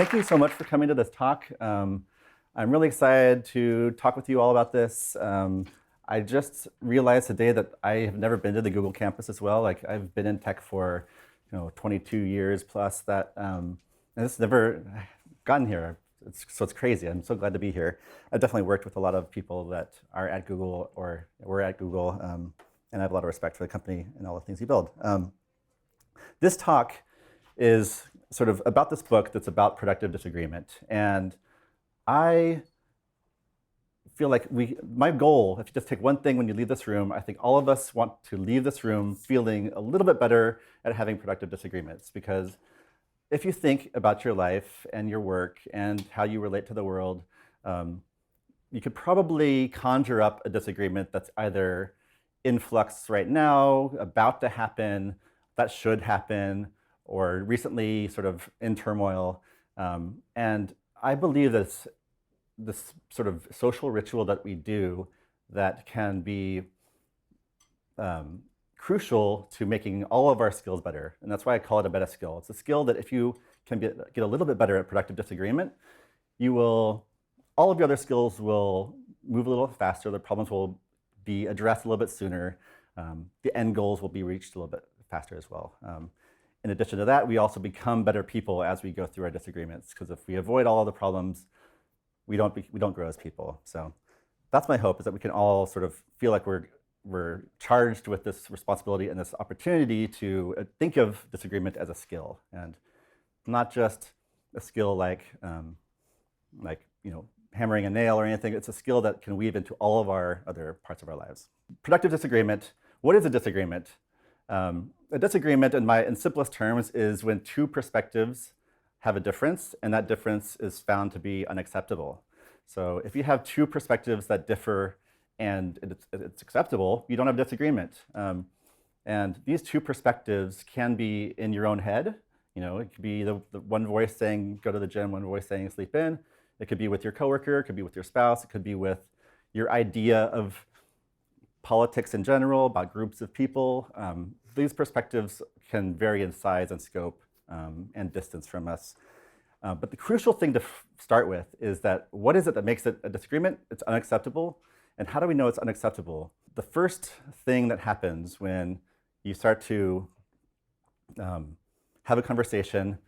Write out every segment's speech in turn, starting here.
Thank you so much for coming to this talk. I'm really excited to talk with you all about this. I just realized today that I have never been to the Google campus as well. Like I've been in tech for 22 years plus that, and it's never gotten here. So it's crazy. I'm so glad to be here. I've definitely worked with a lot of people that are at Google or were at Google, and I have a lot of respect for the company and all the things you build. This talk is sort of about this book that's about productive disagreement. And I feel like my goal, if you just take one thing when you leave this room, I think all of us want to leave this room feeling a little bit better at having productive disagreements. Because if you think about your life and your work and how you relate to the world, you could probably conjure up a disagreement that's either in flux right now, about to happen, that should happen, or recently sort of in turmoil. And I believe that this sort of social ritual that we do that can be crucial to making all of our skills better. And that's why I call it a meta skill. It's a skill that if you can get a little bit better at productive disagreement, all of your other skills will move a little faster. The problems will be addressed a little bit sooner. The end goals will be reached a little bit faster as well. In addition to that, we also become better people as we go through our disagreements, because if we avoid all of the problems, we don't grow as people. So that's my hope, is that we can all sort of feel like we're charged with this responsibility and this opportunity to think of disagreement as a skill, and not just a skill like hammering a nail or anything. It's a skill that can weave into all of our other parts of our lives. Productive disagreement. What is a disagreement? A disagreement, in simplest terms, is when two perspectives have a difference, and that difference is found to be unacceptable. So if you have two perspectives that differ and it's acceptable, you don't have disagreement. And these two perspectives can be in your own head. It could be the one voice saying go to the gym, one voice saying sleep in. It could be with your coworker, it could be with your spouse, it could be with your idea of politics in general, about groups of people. These perspectives can vary in size and scope and distance from us. But the crucial thing to start with is that what is it that makes it a disagreement? It's unacceptable. And how do we know it's unacceptable? The first thing that happens when you start to have a conversation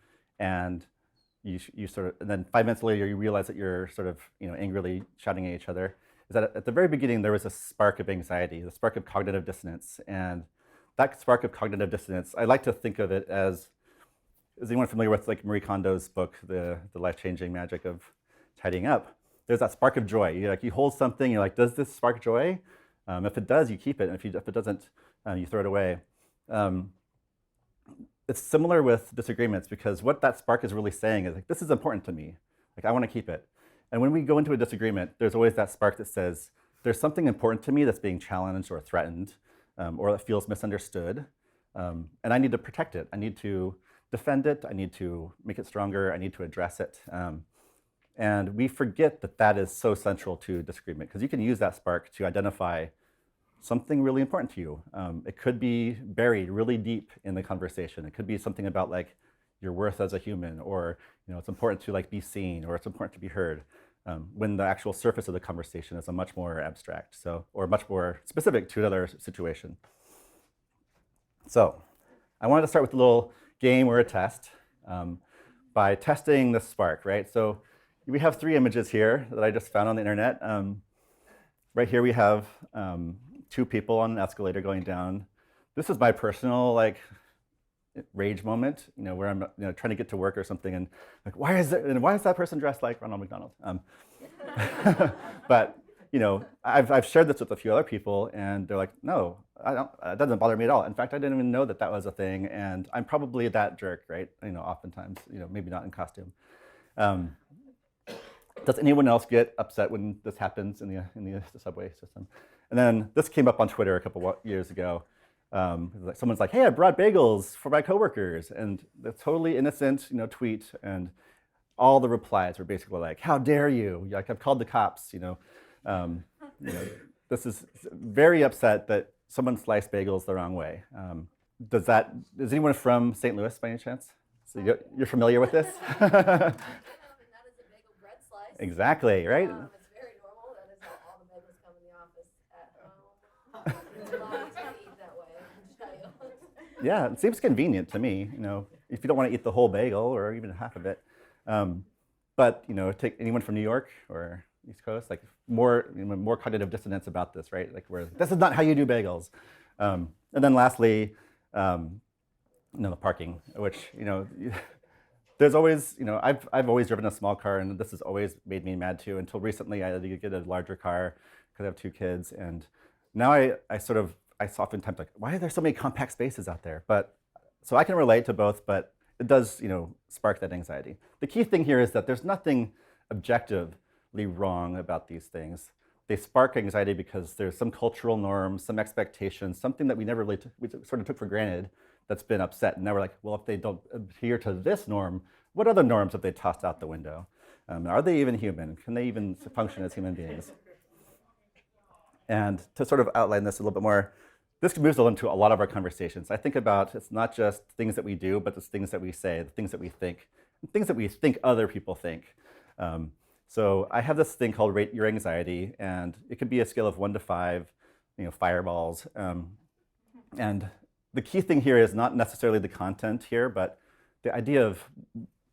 and and then 5 minutes later you realize that you're sort of angrily shouting at each other, is that at the very beginning there was a spark of anxiety, the spark of cognitive dissonance. And that spark of cognitive dissonance, I like to think of it as, is anyone familiar with like Marie Kondo's book, The Life-Changing Magic of Tidying Up? There's that spark of joy. You hold something, you're like, does this spark joy? If it does, you keep it. And if it doesn't, you throw it away. It's similar with disagreements, because what that spark is really saying is like, this is important to me. Like, I want to keep it. And when we go into a disagreement, there's always that spark that says, there's something important to me that's being challenged or threatened, or that feels misunderstood. And I need to protect it. I need to defend it. I need to make it stronger. I need to address it. And we forget that that is so central to disagreement, because you can use that spark to identify something really important to you. It could be buried really deep in the conversation. It could be something about like your worth as a human, or it's important to like be seen, or it's important to be heard. When the actual surface of the conversation is a much more abstract, or much more specific to another situation. So I wanted to start with a little game or a test by testing the spark, right? So we have 3 images here that I just found on the internet. Right here we have 2 people on an escalator going down. This is my personal rage moment, where I'm trying to get to work or something, and like, why is that person dressed like Ronald McDonald? But I've shared this with a few other people, and they're like, no, I don't. It doesn't bother me at all. In fact, I didn't even know that that was a thing, and I'm probably that jerk, right? Oftentimes, maybe not in costume. Does anyone else get upset when this happens in the subway system? And then this came up on Twitter a couple years ago. Someone's like, hey, I brought bagels for my coworkers, and the totally innocent tweet, and all the replies were basically like, how dare you? Like, I've called the cops. This is very upset that someone sliced bagels the wrong way. Is anyone from St. Louis by any chance? So you're familiar with this? And that is a bagel bread slice. Exactly, right? It's very normal. That is how all the bagels come in the office at home. It's a lot to eat that way, I can tell you. Yeah, it seems convenient to me. If you don't want to eat the whole bagel or even half of it. But take anyone from New York or East Coast, like more cognitive dissonance about this, right? Like where this is not how you do bagels. And then lastly, the parking, which there's always I've always driven a small car, and this has always made me mad too. Until recently, I had to get a larger car because I have 2 kids, and now I oftentimes like, why are there so many compact spaces out there? But so I can relate to both, but it does spark that anxiety. The key thing here is that there's nothing objectively wrong about these things. They spark anxiety because there's some cultural norms, some expectations, something that we never really we sort of took for granted that's been upset. And now we're like, well, if they don't adhere to this norm, what other norms have they tossed out the window? Are they even human? Can they even function as human beings? And to sort of outline this a little bit more, this moves into a lot of our conversations. I think about it's not just things that we do, but it's things that we say, the things that we think, and things that we think other people think. So I have this thing called Rate Your Anxiety, and it could be a scale of 1 to 5, fireballs. And the key thing here is not necessarily the content here, but the idea of,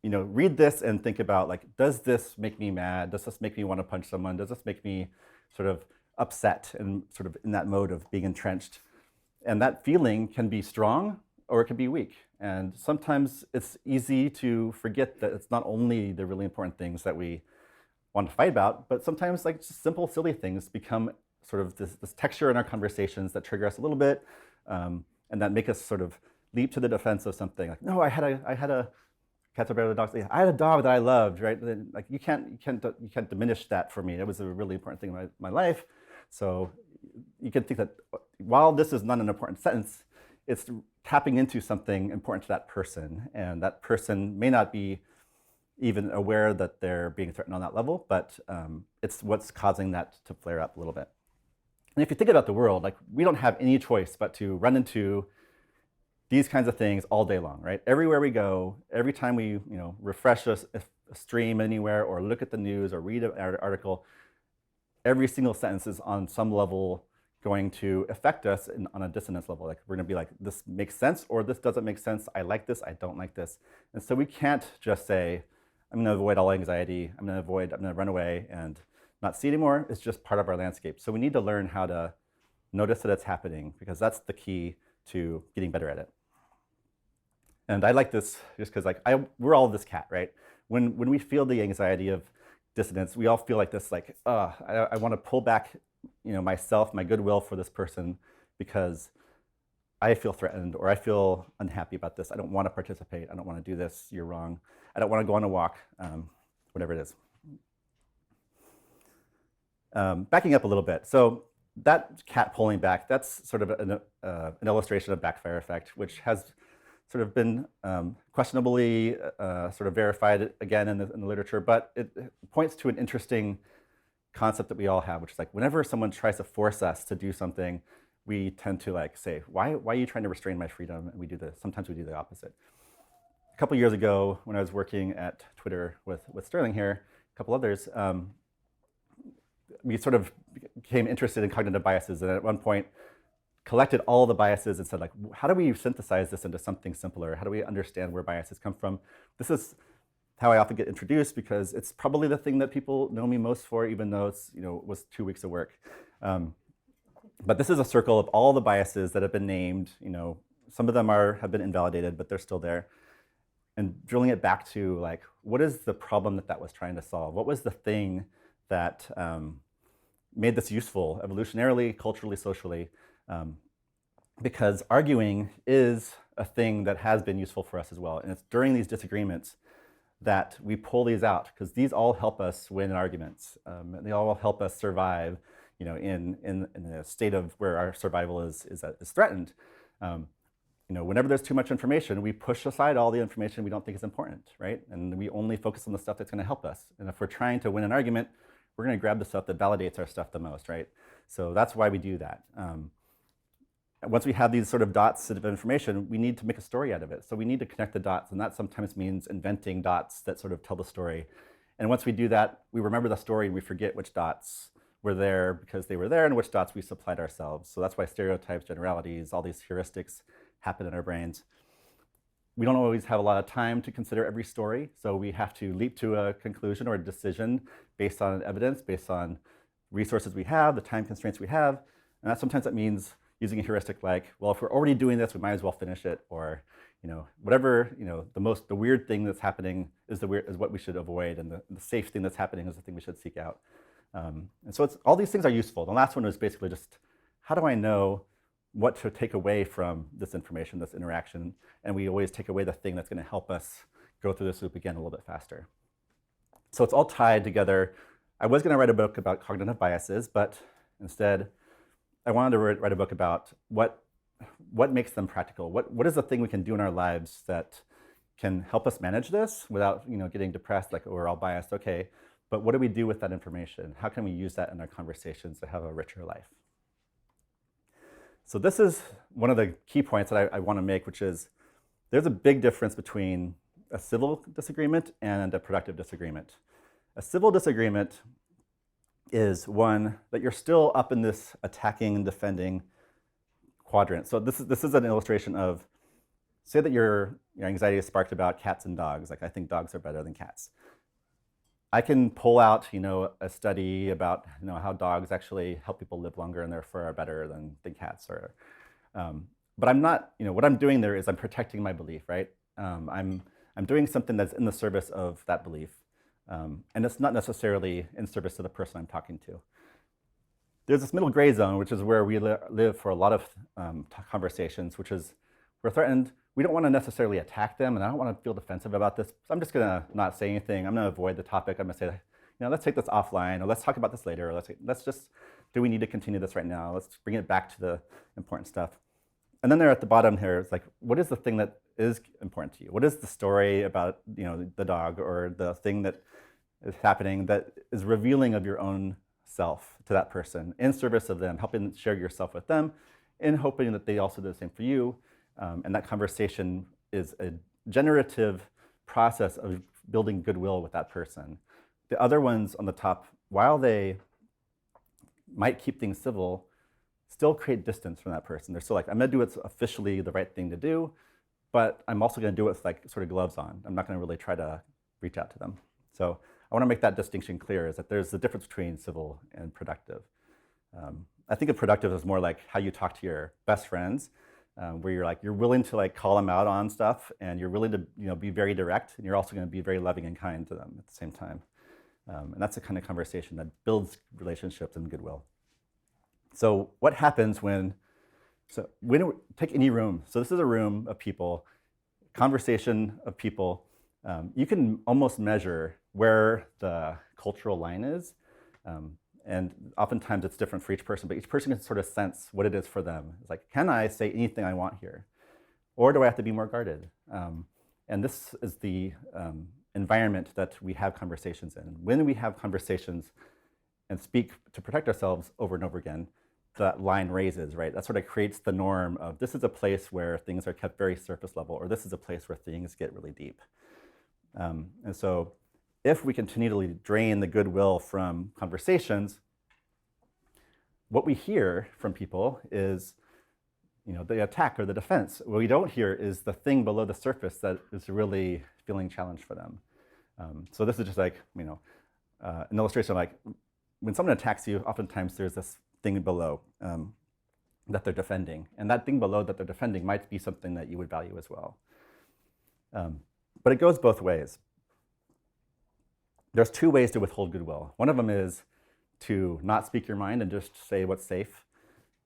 read this and think about, like, does this make me mad? Does this make me want to punch someone? Does this make me sort of upset and sort of in that mode of being entrenched? And that feeling can be strong or it can be weak. And sometimes it's easy to forget that it's not only the really important things that we want to fight about, but sometimes like just simple, silly things become sort of this texture in our conversations that trigger us a little bit, and that make us sort of leap to the defense of something. Like, no, I had a cats are better than dogs. I had a dog that I loved, right? Like you can't diminish that for me. It was a really important thing in my life. So you can think that while this is not an important sentence, it's tapping into something important to that person, and that person may not be even aware that they're being threatened on that level, but it's what's causing that to flare up a little bit. And if you think about the world, like we don't have any choice but to run into these kinds of things all day long, right? Everywhere we go, every time we refresh a stream anywhere or look at the news or read an article, every single sentence is on some level going to affect us on a dissonance level. Like we're gonna be like, this makes sense or this doesn't make sense. I like this, I don't like this. And so we can't just say, I'm gonna avoid all anxiety, I'm gonna run away and not see anymore. It's just part of our landscape. So we need to learn how to notice that it's happening, because that's the key to getting better at it. And I like this just because we're all this cat, right? When we feel the anxiety of dissonance, we all feel like this, like, I want to pull back, myself, my goodwill for this person because I feel threatened or I feel unhappy about this. I don't want to participate. I don't want to do this. You're wrong. I don't want to go on a walk, whatever it is. Backing up a little bit. So that cat pulling back, that's sort of an illustration of backfire effect, which has sort of been questionably sort of verified again in the literature, but it points to an interesting concept that we all have, which is like whenever someone tries to force us to do something, we tend to like say, why are you trying to restrain my freedom? And sometimes we do the opposite. A couple years ago, when I was working at Twitter with Sterling here, a couple others, we sort of became interested in cognitive biases, and at one point collected all the biases and said, like, how do we synthesize this into something simpler? How do we understand where biases come from? This is how I often get introduced because it's probably the thing that people know me most for, even though it's, was 2 weeks of work. But this is a circle of all the biases that have been named. Some of them have been invalidated, but they're still there. And drilling it back to like, what is the problem that was trying to solve? What was the thing that made this useful evolutionarily, culturally, socially? Because arguing is a thing that has been useful for us as well. And it's during these disagreements that we pull these out, because these all help us win arguments. They all help us survive, in a state of where our survival is threatened. Whenever there's too much information, we push aside all the information we don't think is important, right? And we only focus on the stuff that's going to help us. And if we're trying to win an argument, we're going to grab the stuff that validates our stuff the most, right? So that's why we do that. once we have these sort of dots of information, we need to make a story out of it. So we need to connect the dots, and that sometimes means inventing dots that sort of tell the story. And once we do that, we remember the story and we forget which dots were there because they were there and which dots we supplied ourselves. So that's why stereotypes, generalities, all these heuristics happen in our brains. We don't always have a lot of time to consider every story, so we have to leap to a conclusion or a decision based on evidence, based on resources we have, the time constraints we have, and that sometimes that means using a heuristic like, well, if we're already doing this, we might as well finish it, or whatever, the weird thing that's happening is what we should avoid, and the safe thing that's happening is the thing we should seek out. And so all these things are useful. The last one was basically just, how do I know what to take away from this information, this interaction? And we always take away the thing that's going to help us go through this loop again a little bit faster. So it's all tied together. I was going to write a book about cognitive biases, but instead I wanted to write a book about what makes them practical. What is the thing we can do in our lives that can help us manage this without getting depressed, like, oh, we're all biased, okay. But what do we do with that information? How can we use that in our conversations to have a richer life? So this is one of the key points that I want to make, which is there's a big difference between a civil disagreement and a productive disagreement. A civil disagreement is one that you're still up in this attacking and defending quadrant. So this is an illustration of, say that your anxiety is sparked about cats and dogs. Like, I think dogs are better than cats. I can pull out, a study about, how dogs actually help people live longer and therefore are better than cats are. But I'm not, what I'm doing there is I'm protecting my belief, right? I'm doing something that's in the service of that belief. And it's not necessarily in service to the person I'm talking to. There's this middle gray zone, which is where we live for a lot of conversations, which is we're threatened. We don't want to necessarily attack them, and I don't want to feel defensive about this. So I'm just going to not say anything. I'm going to avoid the topic. I'm going to say, let's take this offline, or let's talk about this later, or let's just, do we need to continue this right now? Let's bring it back to the important stuff. And then there at the bottom here, it's like, what is the thing that is important to you? What is the story about, the dog or the thing that is happening that is revealing of your own self to that person, in service of them, helping share yourself with them, and hoping that they also do the same for you. And that conversation is a generative process of building goodwill with that person. The other ones on the top, while they might keep things civil, still create distance from that person. They're still like, I'm going to do what's officially the right thing to do, but I'm also going to do it with like sort of gloves on. I'm not going to really try to reach out to them. So I want to make that distinction clear, is that there's a difference between civil and productive. I think of productive as more like how you talk to your best friends, where you're willing to like call them out on stuff, and you're willing to be very direct, and you're also going to be very loving and kind to them at the same time. And that's the kind of conversation that builds relationships and goodwill. So what happens when take any room. So this is a room of people, conversation of people. You can almost measure where the cultural line is. And oftentimes it's different for each person, but each person can sort of sense what it is for them. It's like, can I say anything I want here? Or do I have to be more guarded? And this is the environment that we have conversations in. When we have conversations and speak to protect ourselves over and over again, that line raises, right? That sort of creates the norm of, this is a place where things are kept very surface level, or this is a place where things get really deep. And so if we continually drain the goodwill from conversations, what we hear from people is, the attack or the defense. What we don't hear is the thing below the surface that is really feeling challenged for them. So this is just like, an illustration, like when someone attacks you, oftentimes there's this thing below that they're defending. And that thing below that they're defending might be something that you would value as well. But it goes both ways. There's two ways to withhold goodwill. One of them is to not speak your mind and just say what's safe.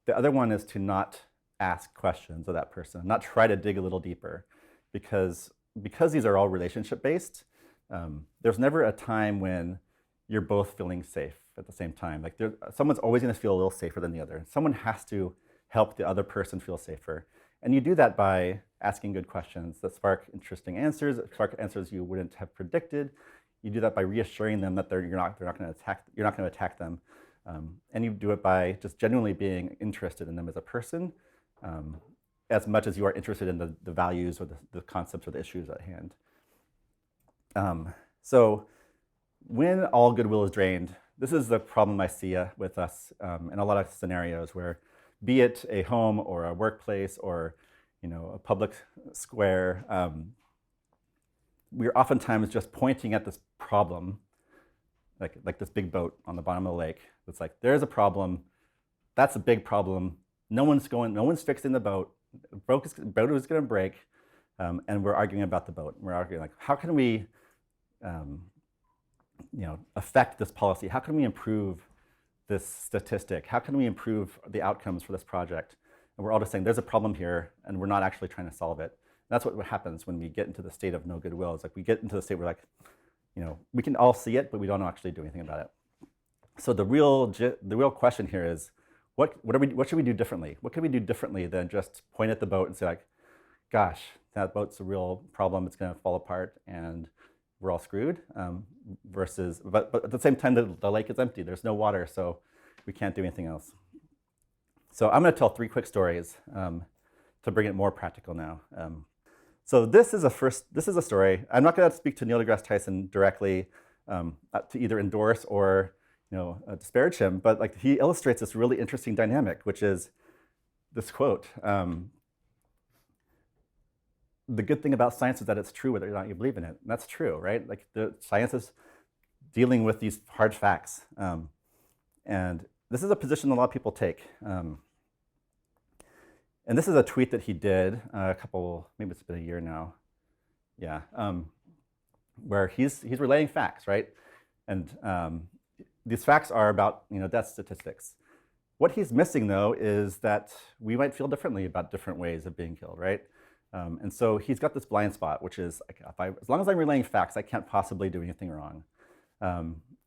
The other one is to not ask questions of that person, not try to dig a little deeper, because these are all relationship-based. There's never a time when you're both feeling safe at the same time. Like someone's always going to feel a little safer than the other. Someone has to help the other person feel safer. And you do that by asking good questions that spark interesting answers, that spark answers you wouldn't have predicted. You do that by reassuring them that you're not going to attack them, and you do it by just genuinely being interested in them as a person, as much as you are interested in the values or the concepts or the issues at hand. So when all goodwill is drained, this is the problem I see with us in a lot of scenarios where, be it a home or a workplace or a public square, we're oftentimes just pointing at this problem, like this big boat on the bottom of the lake. It's like, there's a problem. That's a big problem. No one's fixing the boat. The boat is going to break, and we're arguing about the boat. We're arguing like, how can we, affect this policy? How can we improve this statistic? How can we improve the outcomes for this project? And we're all just saying there's a problem here, and we're not actually trying to solve it. And that's what happens when we get into the state of no goodwill. It's like we get into the state where like, we can all see it, but we don't actually do anything about it. So the real question here is, what should we do differently? What can we do differently than just point at the boat and say like, gosh, that boat's a real problem. It's going to fall apart, and we're all screwed. But at the same time, the lake is empty. There's no water, so we can't do anything else. So I'm going to tell 3 quick stories to bring it more practical now. So this is a story. I'm not going to speak to Neil deGrasse Tyson directly to either endorse or disparage him, but like he illustrates this really interesting dynamic, which is this quote: "The good thing about science is that it's true whether or not you believe in it." And that's true, right? Like the science is dealing with these hard facts, and this is a position a lot of people take. And this is a tweet that he did maybe it's been a year now, yeah, where he's relaying facts, right? And these facts are about death statistics. What he's missing, though, is that we might feel differently about different ways of being killed, right? And so he's got this blind spot, which is like, as long as I'm relaying facts, I can't possibly do anything wrong.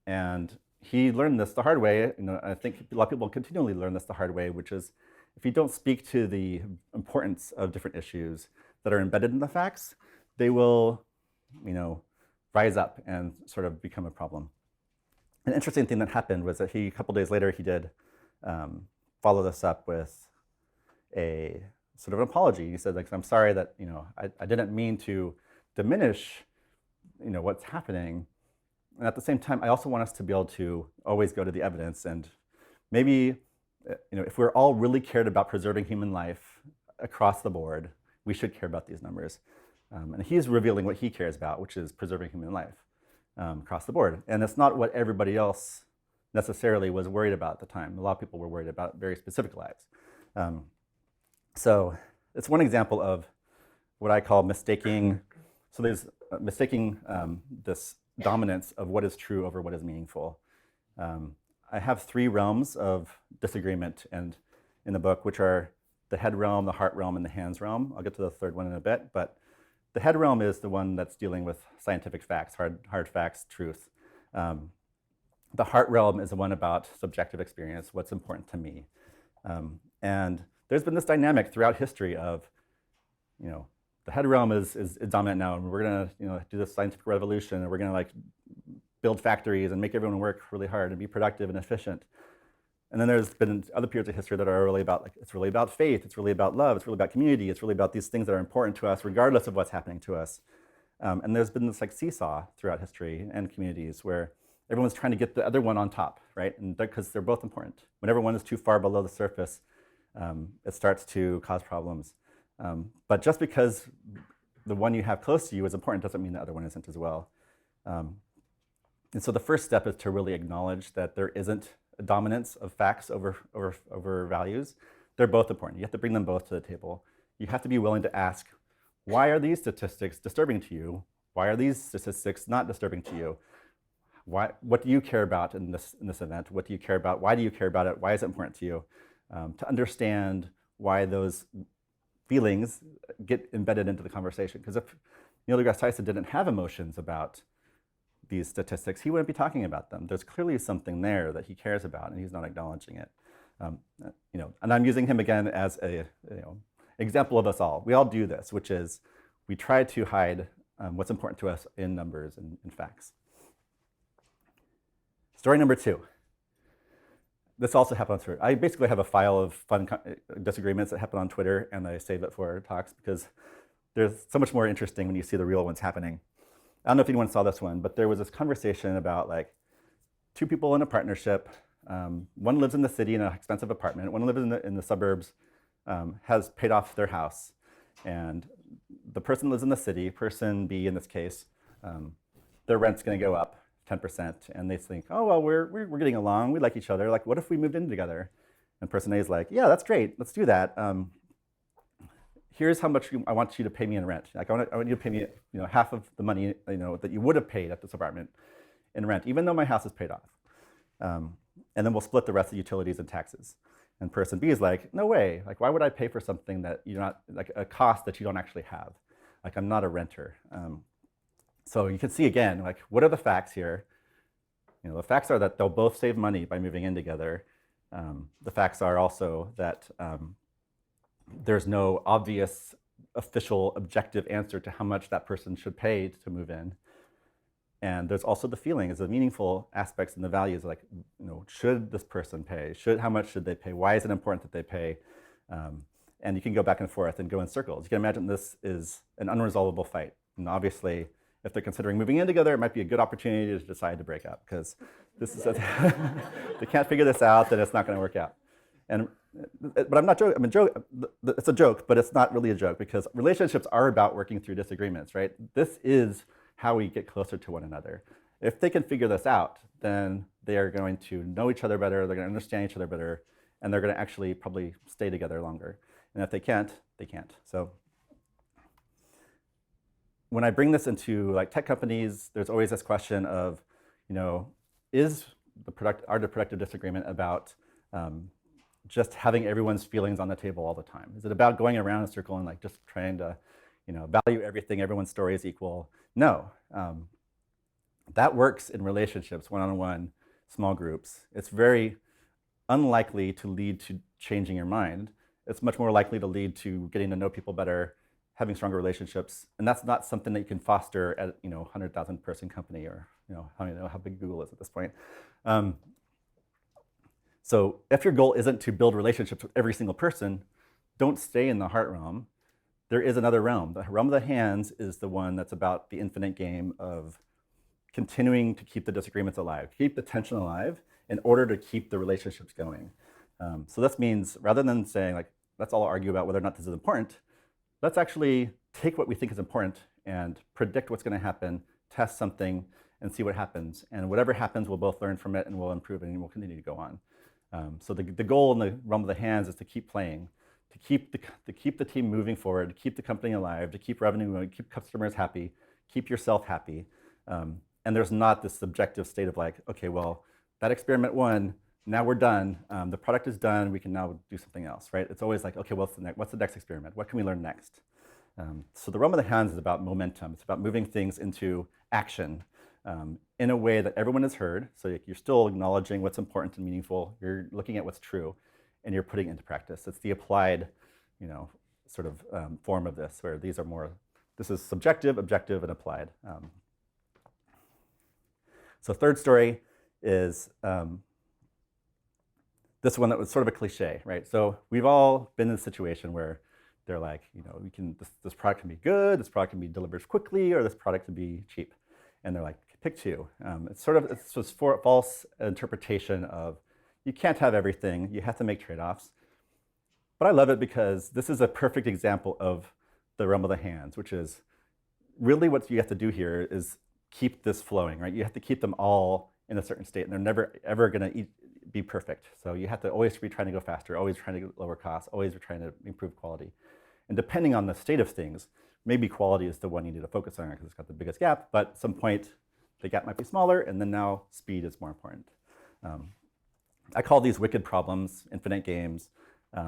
And he learned this the hard way. I think a lot of people continually learn this the hard way, which is if you don't speak to the importance of different issues that are embedded in the facts, they will, rise up and sort of become a problem. An interesting thing that happened was that a couple days later, he did follow this up with a sort of an apology. He said, like, I'm sorry that, I didn't mean to diminish, what's happening. And at the same time, I also want us to be able to always go to the evidence. And maybe, if we're all really cared about preserving human life across the board, we should care about these numbers. And he's revealing what he cares about, which is preserving human life across the board. And it's not what everybody else necessarily was worried about at the time. A lot of people were worried about very specific lives. So it's one example of what I call mistaking. So there's mistaking this dominance of what is true over what is meaningful. I have 3 realms of disagreement in the book, which are the head realm, the heart realm, and the hands realm. I'll get to the 3rd one in a bit, but the head realm is the one that's dealing with scientific facts, hard facts, truth. The heart realm is the one about subjective experience, what's important to me. And there's been this dynamic throughout history of, the head realm is dominant now, and we're going to do this scientific revolution, and we're going to build factories and make everyone work really hard and be productive and efficient. And then there's been other periods of history that are really about, it's really about faith, it's really about love, it's really about community, it's really about these things that are important to us regardless of what's happening to us. And there's been this seesaw throughout history and communities where everyone's trying to get the other one on top, right? And because they're both important. Whenever one is too far below the surface, it starts to cause problems. But just because the one you have close to you is important doesn't mean the other one isn't as well. And so the first step is to really acknowledge that there isn't a dominance of facts over values. They're both important. You have to bring them both to the table. You have to be willing to ask, why are these statistics disturbing to you? Why are these statistics not disturbing to you? What do you care about in this event? What do you care about? Why do you care about it? Why is it important to you? To understand why those feelings get embedded into the conversation. Because if Neil deGrasse Tyson didn't have emotions about these statistics, he wouldn't be talking about them. There's clearly something there that he cares about, and he's not acknowledging it. And I'm using him again as a example of us all. We all do this, which is we try to hide what's important to us in numbers and in facts. Story number 2. this also happened on Twitter. I basically have a file of fun disagreements that happen on Twitter, and I save it for talks because there's so much more interesting when you see the real ones happening. I don't know if anyone saw this one, but there was this conversation about like two people in a partnership. One lives in the city in an expensive apartment. One lives in the suburbs, has paid off their house. And the person lives in the city, person B in this case, their rent's going to go up 10%. And they think, oh, well, we're getting along. We like each other. Like, what if we moved in together? And person A is like, yeah, that's great. Let's do that. Here's how much I want you to pay me in rent. Like, I want you to pay me, half of the money, that you would have paid at this apartment in rent, even though my house is paid off. And then we'll split the rest of the utilities and taxes. And person B is like, no way. Like, why would I pay for something that you're not, like a cost that you don't actually have? Like, I'm not a renter. So you can see again, like, what are the facts here? The facts are that they'll both save money by moving in together. The facts are also that there's no obvious, official, objective answer to how much that person should pay to move in. And there's also the feelings, the meaningful aspects and the values, like, should this person pay? How much should they pay? Why is it important that they pay? And you can go back and forth and go in circles. You can imagine this is an unresolvable fight. And obviously, if they're considering moving in together, it might be a good opportunity to decide to break up, because this is they can't figure this out, then it's not going to work out. But I'm not joking. It's a joke, but it's not really a joke, because relationships are about working through disagreements, right? This is how we get closer to one another. If they can figure this out, then they are going to know each other better, they're going to understand each other better, and they're going to actually probably stay together longer. And if they can't, they can't. So when I bring this into like tech companies, there's always this question of, are the productive disagreement about just having everyone's feelings on the table all the time? Is it about going around in a circle and like just trying to value everything, everyone's story is equal? No. That works in relationships, one-on-one, small groups. It's very unlikely to lead to changing your mind. It's much more likely to lead to getting to know people better, having stronger relationships, and that's not something that you can foster at 100,000 person company, or I don't know how big Google is at this point. So if your goal isn't to build relationships with every single person, don't stay in the heart realm. There is another realm. The realm of the hands is the one that's about the infinite game of continuing to keep the disagreements alive, keep the tension alive in order to keep the relationships going. So this means, rather than saying like, let's all argue about whether or not this is important, let's actually take what we think is important and predict what's going to happen, test something, and see what happens. And whatever happens, we'll both learn from it, and we'll improve, and we'll continue to go on. So the goal in the realm of the hands is to keep playing, to keep the team moving forward, to keep the company alive, to keep revenue, keep customers happy, keep yourself happy. And there's not this subjective state of like, okay, well, that experiment won, now we're done. The product is done, we can now do something else, right? It's always like, okay, what's the next experiment? What can we learn next? So the realm of the hands is about momentum. It's about moving things into action in a way that everyone has heard. So you're still acknowledging what's important and meaningful. You're looking at what's true, and you're putting it into practice. It's the applied, sort of form of this, where these are more, this is subjective, objective, and applied. So third story is this one that was sort of a cliche, right? So we've all been in a situation where they're like, this product can be good, this product can be delivered quickly, or this product can be cheap. And they're like, pick two. It's just false interpretation of, you can't have everything, you have to make trade-offs. But I love it because this is a perfect example of the realm of the hands, which is really what you have to do here is keep this flowing, right? You have to keep them all in a certain state, and they're never, ever gonna be perfect. So you have to always be trying to go faster, always trying to lower costs, always trying to improve quality. And depending on the state of things, maybe quality is the one you need to focus on because it's got the biggest gap, but at some point the gap might be smaller, and then now speed is more important. I call these wicked problems, infinite games,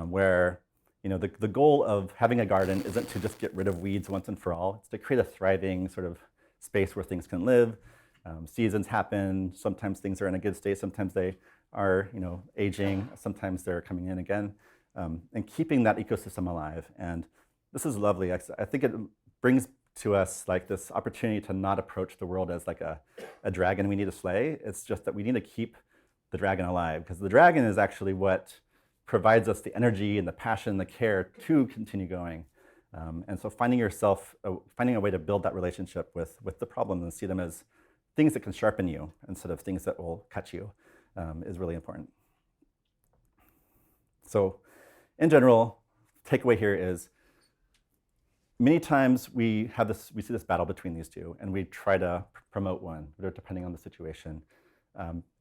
where the goal of having a garden isn't to just get rid of weeds once and for all. It's to create a thriving sort of space where things can live. Seasons happen. Sometimes things are in a good state. Sometimes they are aging. Sometimes they're coming in again. And keeping that ecosystem alive. And this is lovely. I think it brings to us like this opportunity to not approach the world as like a dragon we need to slay. It's just that we need to keep the dragon alive, because the dragon is actually what provides us the energy and the passion, the care to continue going. And so finding a way to build that relationship with the problems and see them as things that can sharpen you instead of things that will cut you is really important. So in general, takeaway here is many times we see this battle between these two, and we try to promote one, depending on the situation,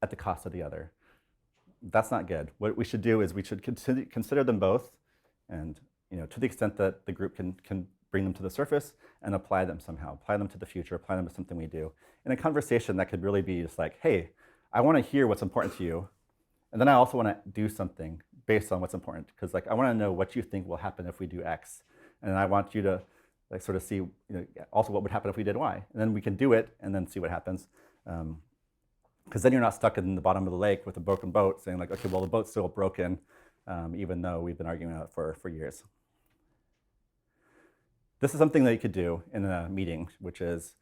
at the cost of the other. That's not good. What we should do is we should consider them both, and to the extent that the group can bring them to the surface and apply them somehow, apply them to the future, apply them to something we do. In a conversation, that could really be just like, hey, I want to hear what's important to you, and then I also want to do something based on what's important, because I want to know what you think will happen if we do X, and I want you to sort of see also what would happen if we did Y, and then we can do it and then see what happens, because then you're not stuck in the bottom of the lake with a broken boat saying like, okay, well, the boat's still broken, even though we've been arguing about it for years. This is something that you could do in a meeting, which is,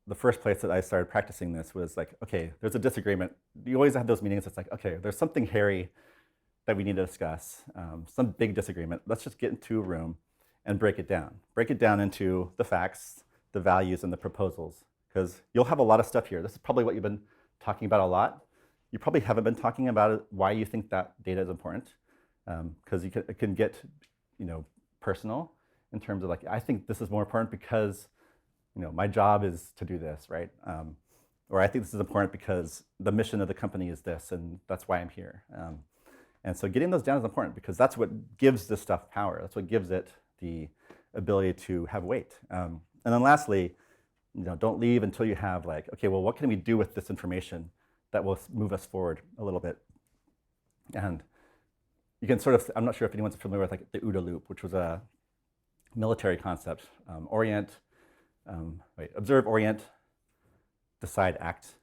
the first place that I started practicing this was like, okay, there's a disagreement. You always have those meetings. It's like, okay, there's something hairy that we need to discuss, some big disagreement. Let's just get into a room and break it down. Break it down into the facts, the values, and the proposals, because you'll have a lot of stuff here. This is probably what you've been talking about a lot. You probably haven't been talking about why you think that data is important, because it can get, personal in terms of like, I think this is more important because, my job is to do this, right? Or I think this is important because the mission of the company is this, and that's why I'm here. And so getting those down is important because that's what gives this stuff power. That's what gives it the ability to have weight. And then lastly, don't leave until you have like, okay, well, what can we do with this information that will move us forward a little bit? And you can sort of, I'm not sure if anyone's familiar with like the OODA loop, which was a military concept. Observe, orient, decide, act.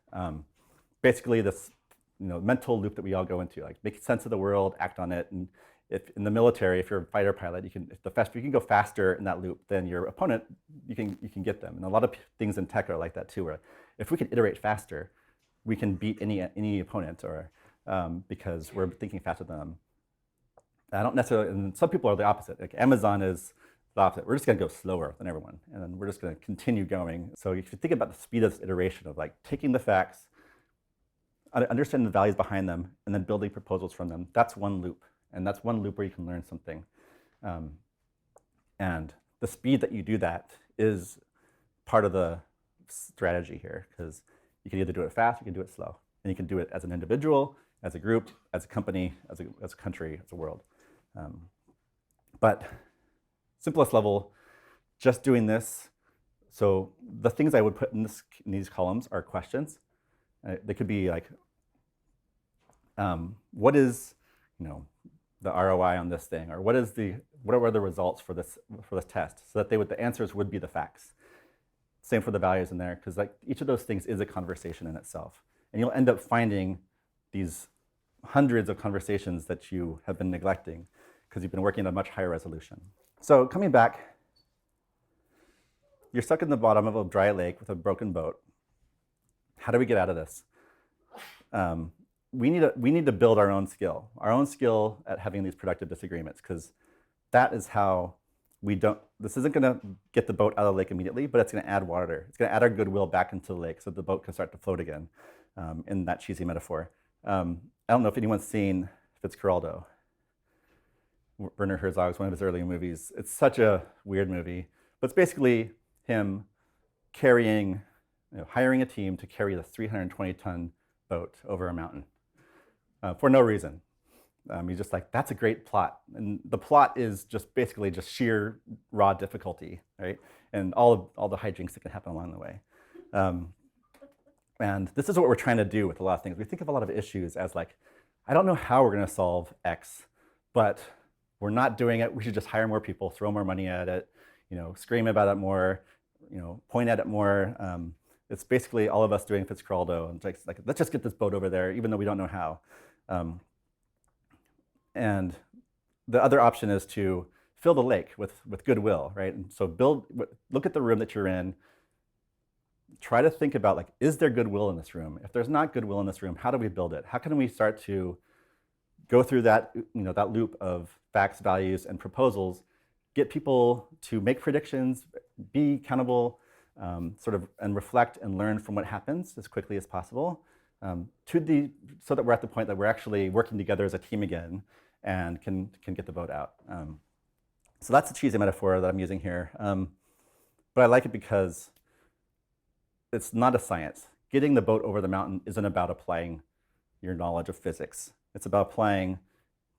Basically this mental loop that we all go into, like make sense of the world, act on it. And if in the military, if you're a fighter pilot, you can go faster in that loop than your opponent, you can get them. And a lot of things in tech are like that too, where if we can iterate faster, we can beat any opponent, or because we're thinking faster than them. I don't necessarily, and some people are the opposite. Like Amazon is the opposite. We're just going to go slower than everyone, and then we're just going to continue going. So if you think about the speed of this iteration of like taking the facts, understanding the values behind them, and then building proposals from them, that's one loop. And that's one loop where you can learn something. And the speed that you do that is part of the strategy here, because you can either do it fast, you can do it slow. And you can do it as an individual, as a group, as a company, as a country, as a world. But simplest level, just doing this. So the things I would put in these columns are questions. They could be like, what is, the ROI on this thing, or what are the results for this test, so that the answers would be the facts. Same for the values in there, because like each of those things is a conversation in itself, and you'll end up finding these hundreds of conversations that you have been neglecting because you've been working at a much higher resolution. So coming back, you're stuck in the bottom of a dry lake with a broken boat. How do we get out of this? We need to build our own skill at having these productive disagreements, because that is how this isn't going to get the boat out of the lake immediately, but it's going to add water. It's going to add our goodwill back into the lake so the boat can start to float again, in that cheesy metaphor. I don't know if anyone's seen Fitzcarraldo. Werner Herzog's one of his earlier movies. It's such a weird movie, but it's basically him hiring a team to carry the 320-ton boat over a mountain for no reason. He's just like, that's a great plot. And the plot is just basically just sheer raw difficulty, right? And all the hijinks that can happen along the way. And this is what we're trying to do with a lot of things. We think of a lot of issues as like, I don't know how we're going to solve X, but we're not doing it. We should just hire more people, throw more money at it, scream about it more, point at it more. It's basically all of us doing Fitzcarraldo, and it's like, let's just get this boat over there, even though we don't know how. And the other option is to fill the lake with goodwill, right? And so look at the room that you're in, try to think about, like, is there goodwill in this room? If there's not goodwill in this room, how do we build it? How can we start to go through that, that loop of facts, values, and proposals, get people to make predictions, be accountable, and reflect and learn from what happens as quickly as possible, so that we're at the point that we're actually working together as a team again and can get the boat out. So that's a cheesy metaphor that I'm using here. But I like it because it's not a science. Getting the boat over the mountain isn't about applying your knowledge of physics. It's about applying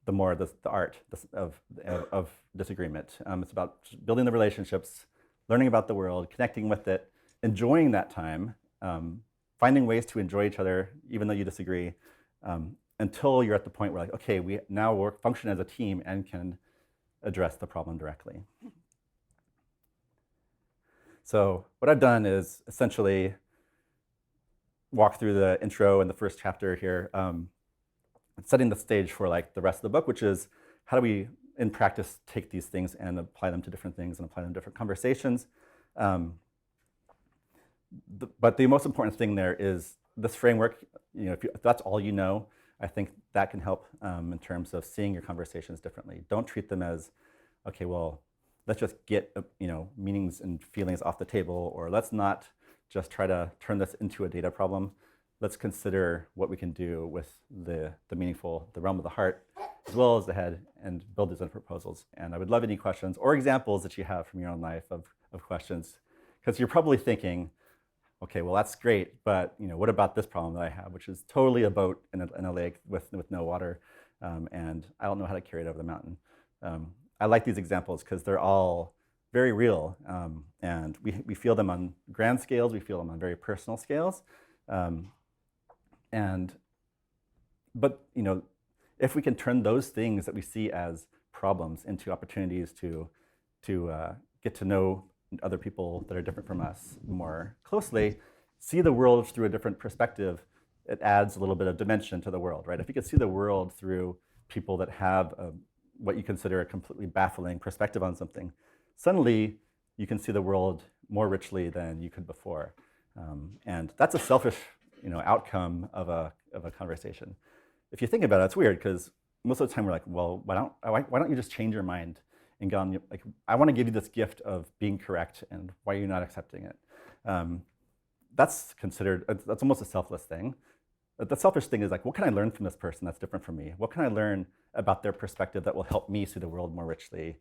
the art of disagreement. It's about building the relationships, learning about the world, connecting with it, enjoying that time, finding ways to enjoy each other even though you disagree, until you're at the point where, like, okay, we now function as a team and can address the problem directly. So what I've done is essentially walk through the intro and the first chapter here, setting the stage for, like, the rest of the book, which is how do we, in practice, take these things and apply them to different things and apply them to different conversations. But the most important thing there is this framework. If that's all you know, I think that can help in terms of seeing your conversations differently. Don't treat them as, okay, well, let's just get meanings and feelings off the table, or let's not just try to turn this into a data problem. Let's consider what we can do with the meaningful, the realm of the heart, as well as the head, and build these into proposals. And I would love any questions or examples that you have from your own life of questions, because you're probably thinking, okay, well, that's great, but what about this problem that I have, which is totally a boat in a lake with no water, and I don't know how to carry it over the mountain. I like these examples because they're all very real, and we feel them on grand scales, we feel them on very personal scales, but if we can turn those things that we see as problems into opportunities to get to know other people that are different from us more closely, see the world through a different perspective, it adds a little bit of dimension to the world, right? If you could see the world through people that have what you consider a completely baffling perspective on something, suddenly you can see the world more richly than you could before. And that's a selfish outcome of a conversation. If you think about it, it's weird because most of the time we're like, well, why don't you just change your mind and go on, like, I want to give you this gift of being correct, and why are you not accepting it? That's almost a selfless thing. The selfish thing is, like, what can I learn from this person that's different from me? What can I learn about their perspective that will help me see the world more richly,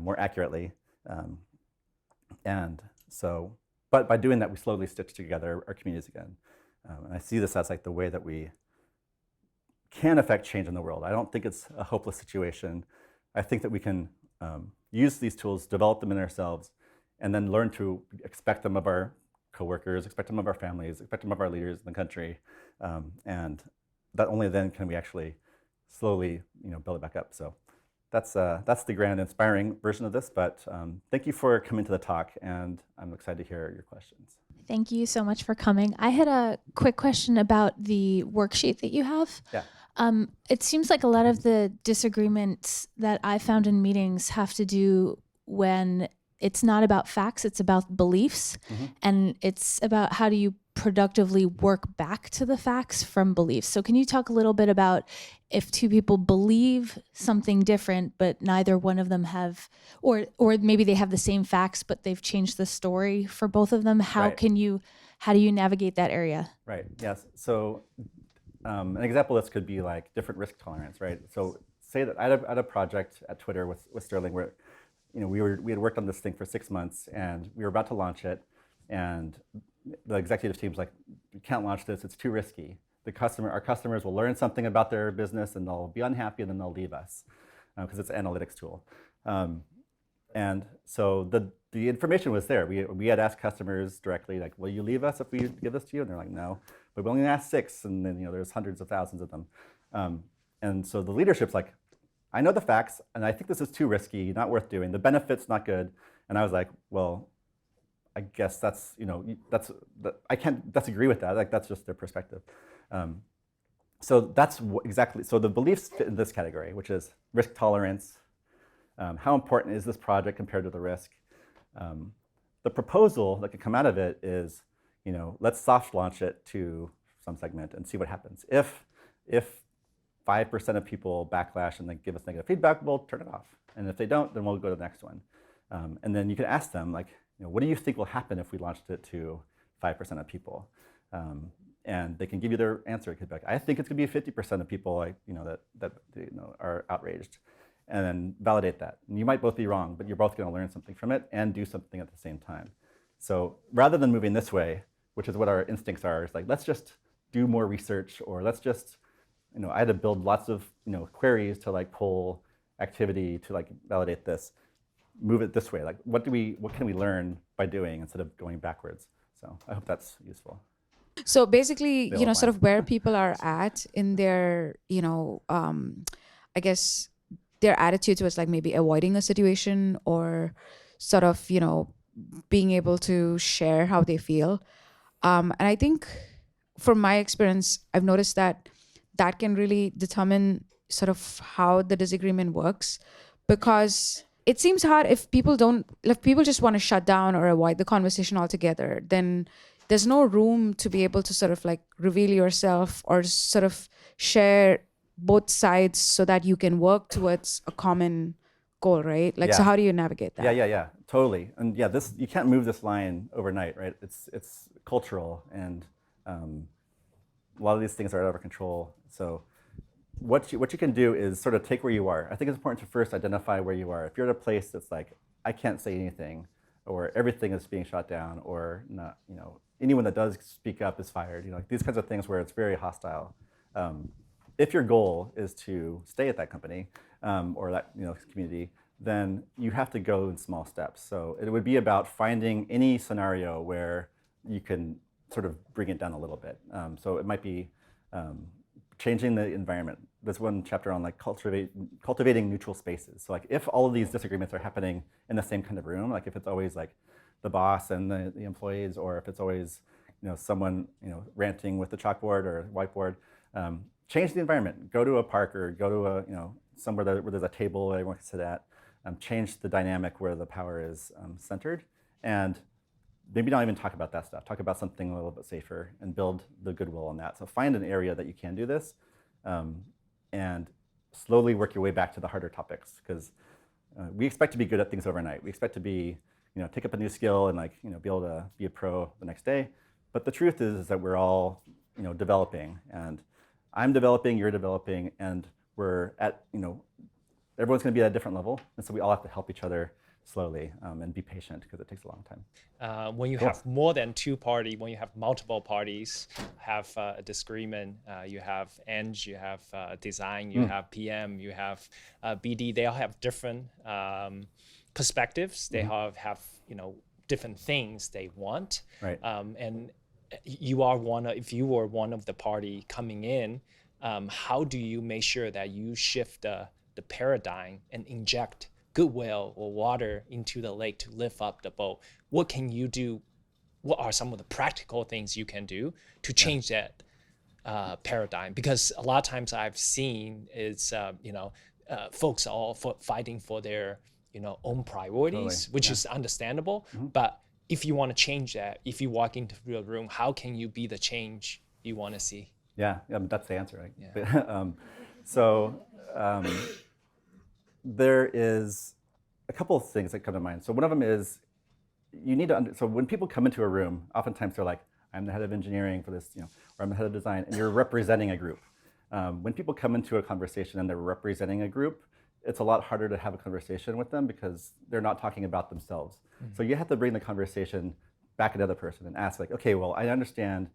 more accurately? But by doing that, we slowly stitch together our communities again. And I see this as, like, the way that we can affect change in the world. I don't think it's a hopeless situation. I think that we can use these tools, develop them in ourselves, and then learn to expect them of our coworkers, expect them of our families, expect them of our leaders in the country, and that only then can we actually slowly, build it back up. So that's the grand, inspiring version of this. But thank you for coming to the talk, and I'm excited to hear your questions. Thank you so much for coming. I had a quick question about the worksheet that you have. Yeah. It seems like a lot of the disagreements that I found in meetings have to do when it's not about facts, it's about beliefs. Mm-hmm. And it's about how do you productively work back to the facts from beliefs. So can you talk a little bit about if two people believe something different, but neither one of them have, or maybe they have the same facts, but they've changed the story for both of them, how Right. how do you navigate that area? Right, yes. So an example of this could be, like, different risk tolerance, right? So say that I had a project at Twitter with Sterling where we had worked on this thing for 6 months, and we were about to launch it, and the executive team's like, "You can't launch this, it's too risky. Our customers will learn something about their business and they'll be unhappy and then they'll leave us," because it's an analytics tool. And so the information was there. We had asked customers directly, like, "Will you leave us if we give this to you?" And they're like, "No." But we only asked 6, and then there's hundreds of thousands of them. And so the leadership's like, "I know the facts, and I think this is too risky, not worth doing. The benefit's not good." And I was like, "Well, I guess I can't disagree with that. Like, that's just their perspective." So that's exactly. So the beliefs fit in this category, which is risk tolerance. How important is this project compared to the risk? The proposal that could come out of it is, let's soft launch it to some segment and see what happens. If 5% of people backlash and they give us negative feedback, we'll turn it off. And if they don't, then we'll go to the next one. And then you can ask them, like, what do you think will happen if we launched it to 5% of people? And they can give you their answer. It could be like, I think it's going to be 50% of people, like, that are outraged, and then validate that. And you might both be wrong, but you're both going to learn something from it and do something at the same time. So rather than moving this way, which is what our instincts are, it's like, let's just do more research, or let's just, I had to build lots of, queries to like pull activity to like validate this. Move it this way. Like, what can we learn by doing instead of going backwards? So I hope that's useful. So basically, sort of where people are at in their, I guess their attitude towards like maybe avoiding a situation, or sort of, being able to share how they feel. And I think from my experience, I've noticed that can really determine sort of how the disagreement works, because it seems hard if people just want to shut down or avoid the conversation altogether, then there's no room to be able to sort of like reveal yourself or sort of share both sides so that you can work towards a common goal, right? Like, so how do you navigate that? Yeah, totally. And yeah, you can't move this line overnight, right? It's cultural, and a lot of these things are out of our control. So what you can do is sort of take where you are. I think it's important to first identify where you are. If you're at a place that's like, I can't say anything, or everything is being shot down, or not, anyone that does speak up is fired, like these kinds of things where it's very hostile. If your goal is to stay at that company or that community, then you have to go in small steps. So it would be about finding any scenario where you can sort of bring it down a little bit. So it might be changing the environment. There's one chapter on like cultivating neutral spaces. So like if all of these disagreements are happening in the same kind of room, like if it's always like the boss and the employees, or if it's always someone ranting with the chalkboard or whiteboard, change the environment. Go to a park, or go to a somewhere where there's a table everyone can sit at. Change the dynamic where the power is centered, and maybe not even talk about that stuff. Talk about something a little bit safer and build the goodwill on that. So find an area that you can do this, and slowly work your way back to the harder topics, because we expect to be good at things overnight. We expect to be, take up a new skill and be able to be a pro the next day. But the truth is that we're all, developing, and I'm developing, you're developing, and we're at, everyone's going to be at a different level, and so we all have to help each other slowly and be patient, because it takes a long time. When you have more than two parties, when you have multiple parties, have a disagreement, you have Eng, you have design, you have PM, you have BD. They all have different perspectives. They have different things they want. Right. And you are if you were one of the party coming in, how do you make sure that you shift the paradigm and inject goodwill or water into the lake to lift up the boat? What can you do? What are some of the practical things you can do to change that paradigm? Because a lot of times I've seen is, folks are all fighting for their, own priorities, which is understandable. But if you want to change that, if you walk into the room, how can you be the change you want to see? Yeah, that's the answer, right? Yeah. There is a couple of things that come to mind. So one of them is you need to so when people come into a room, oftentimes they're like, I'm the head of engineering for this, or I'm the head of design, and you're representing a group. When people come into a conversation and they're representing a group, it's a lot harder to have a conversation with them because they're not talking about themselves. So you have to bring the conversation back to the other person and ask, like, okay, well, I understand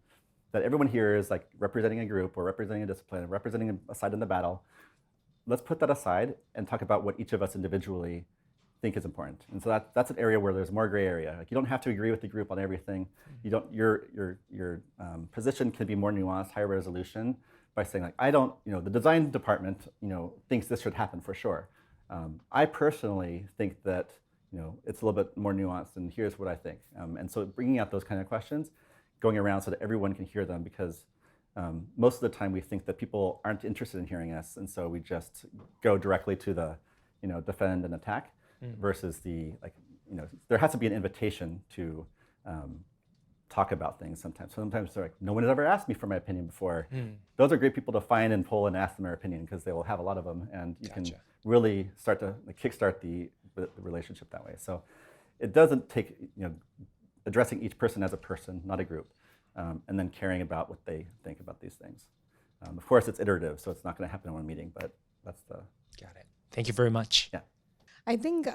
that everyone here is like representing a group or representing a discipline, representing a side in the battle. Let's put that aside and talk about what each of us individually think is important. And so that's an area where there's more gray area. Like, you don't have to agree with the group on everything. Your position can be more nuanced, higher resolution, by saying, like, I don't, the design department, thinks this should happen for sure. I personally think that, it's a little bit more nuanced, and here's what I think. And so bringing out those kind of questions, going around so that everyone can hear them, because most of the time we think that people aren't interested in hearing us, and so we just go directly to the, defend and attack, versus the, there has to be an invitation to talk about things sometimes. Sometimes they're like, no one has ever asked me for my opinion before. Those are great people to find and pull and ask them their opinion because they will have a lot of them, and you can really start to kickstart the relationship that way. So it doesn't take addressing each person as a person, not a group, and then caring about what they think about these things. Of course, it's iterative, so it's not going to happen in one meeting, but that's the... Got it. Thank you very much. Yeah. I think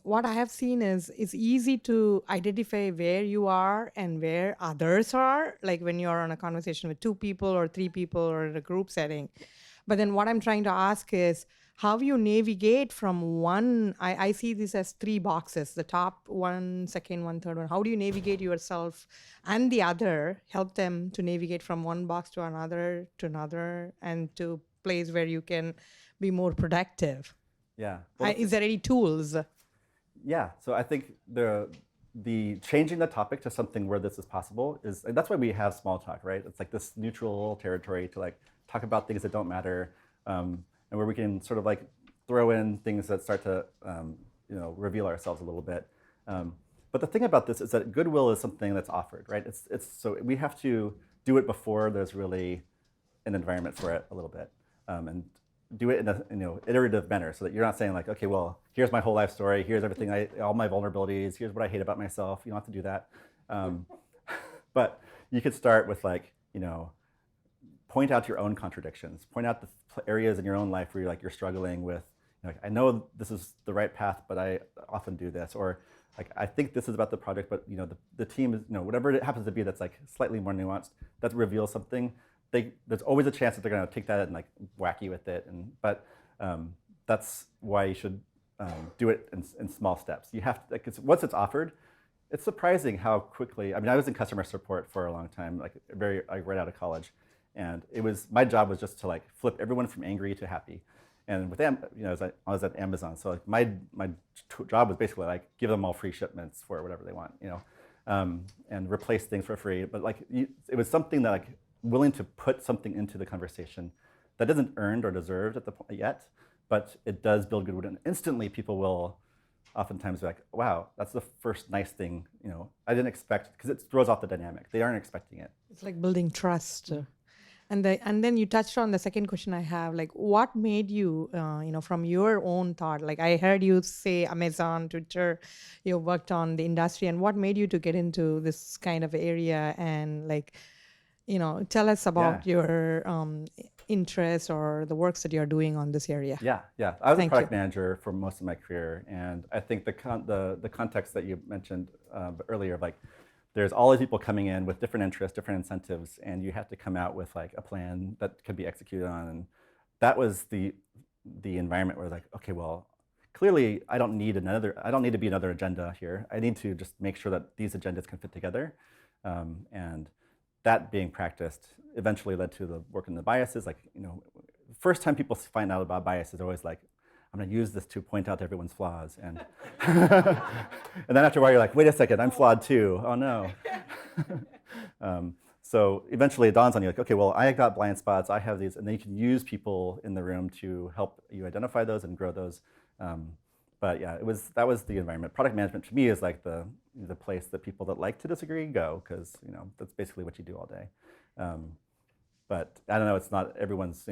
what I have seen is it's easy to identify where you are and where others are, like when you're on a conversation with 2 people or 3 people or in a group setting. But then what I'm trying to ask is how you navigate from one, I see this as 3 boxes, the top one, second one, third one. How do you navigate yourself and the other, help them to navigate from one box to another, and to place where you can be more productive? Yeah. Well, Is there any tools? Yeah. So I think the changing the topic to something where this is possible is, and that's why we have small talk, right? It's like this neutral territory to like talk about things that don't matter, and where we can sort of like throw in things that start to reveal ourselves a little bit. But the thing about this is that Goodwill is something that's offered, right? It's so we have to do it before there's really an environment for it a little bit, and do it in a iterative manner, so that you're not saying like, okay, well, here's my whole life story, here's everything, all my vulnerabilities, here's what I hate about myself. You don't have to do that, but you could start with like, point out your own contradictions, point out the areas in your own life where you're struggling with, like, I know this is the right path, but I often do this, or like, I think this is about the project, but the team is, whatever it happens to be that's like slightly more nuanced, that reveals something. There's always a chance that they're going to take that and like whack you with it, but that's why you should do it in small steps. You have to, once it's offered, it's surprising how quickly. I mean, I was in customer support for a long time, like right out of college, and my job was just to like flip everyone from angry to happy. And with them, I was at Amazon, so like my job was basically like give them all free shipments for whatever they want, and replace things for free. But like it was something that like willing to put something into the conversation that isn't earned or deserved at the point yet, but it does build goodwill. And instantly people will oftentimes be like, wow, that's the first nice thing, I didn't expect, because it throws off the dynamic. They aren't expecting it. It's like building trust. And then you touched on the second question I have, like what made you, from your own thought, like I heard you say Amazon, Twitter, you worked on the industry, and what made you to get into this kind of area, and like, tell us about your interests or the works that you're doing on this area. Yeah. I was a product manager for most of my career, and I think the context that you mentioned earlier, like there's all these people coming in with different interests, different incentives, and you have to come out with like a plan that could be executed on. And that was the environment where like, okay, well, clearly I don't need to be another agenda here. I need to just make sure that these agendas can fit together, and that being practiced eventually led to the work in the biases. Like, first time people find out about biases, they're always like, I'm going to use this to point out everyone's flaws. And and then after a while, you're like, wait a second, I'm flawed too. Oh no. So eventually it dawns on you like, okay, well, I got blind spots, I have these, and then you can use people in the room to help you identify those and grow those. But yeah, that was the environment. Product management to me is like the place that people that like to disagree go, because that's basically what you do all day. But I don't know, it's not everyone's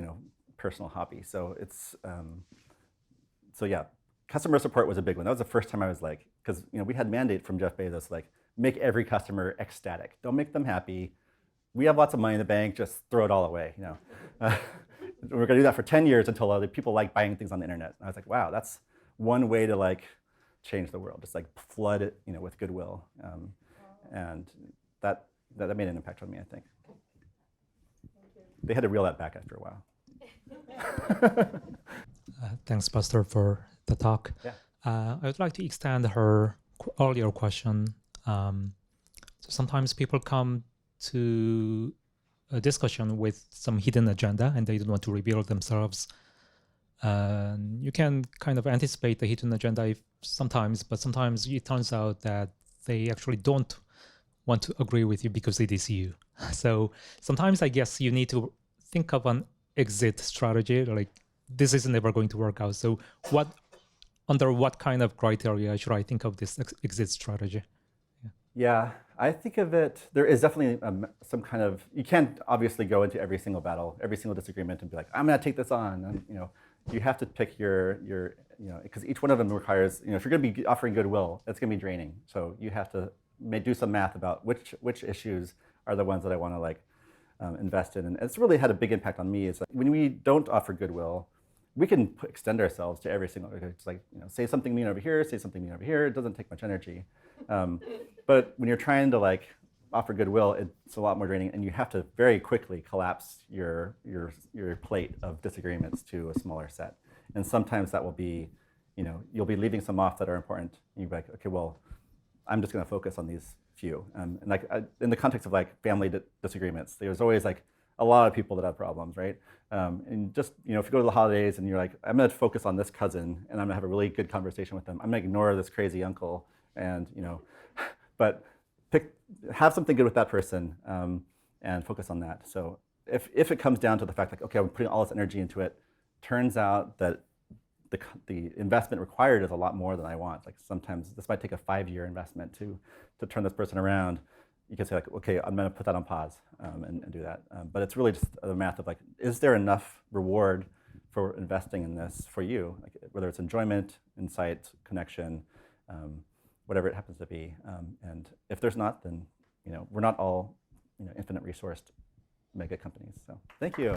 personal hobby. So it's so yeah, customer support was a big one. That was the first time I was like, because we had mandate from Jeff Bezos, like make every customer ecstatic. Don't make them happy. We have lots of money in the bank. Just throw it all away. We're gonna do that for 10 years until other people like buying things on the internet. And I was like, wow, that's one way to like change the world. Just like flood it, with goodwill, and that made an impact on me, I think. They had to reel that back after a while. Thanks, Buster, for the talk. Yeah. I would like to extend her earlier question. So sometimes people come to a discussion with some hidden agenda and they don't want to reveal themselves. You can kind of anticipate the hidden agenda sometimes, but sometimes it turns out that they actually don't want to agree with you because they diss you. So sometimes I guess you need to think of an exit strategy, like this is never going to work out. So under what kind of criteria should I think of this exit strategy? Yeah, I think of it, there is definitely some kind of, you can't obviously go into every single battle, every single disagreement and be like, I'm gonna take this on. And, you have to pick your because each one of them requires, if you're gonna be offering goodwill, it's gonna be draining. So you have to do some math about which issues are the ones that I wanna invest in. And it's really had a big impact on me. It's like when we don't offer goodwill, we can extend ourselves to every single, it's like, say something mean over here, say something mean over here. It doesn't take much energy. But when you're trying to offer goodwill, it's a lot more draining, and you have to very quickly collapse your plate of disagreements to a smaller set. And sometimes that will be, you'll be leaving some off that are important. And you'll be like, okay, well, I'm just going to focus on these few. And in the context of family disagreements, there's always a lot of people that have problems, right? And just, if you go to the holidays and you're like, I'm going to focus on this cousin and I'm going to have a really good conversation with them. I'm going to ignore this crazy uncle and, but have something good with that person and focus on that. So if it comes down to the fact okay, I'm putting all this energy into it, turns out that the investment required is a lot more than I want. Sometimes this might take a 5-year investment to turn this person around. You can say okay, I'm going to put that on pause and do that. But it's really just the math of is there enough reward for investing in this for you? Whether it's enjoyment, insight, connection, whatever it happens to be. And if there's not, then we're not all infinite resourced mega companies. So thank you.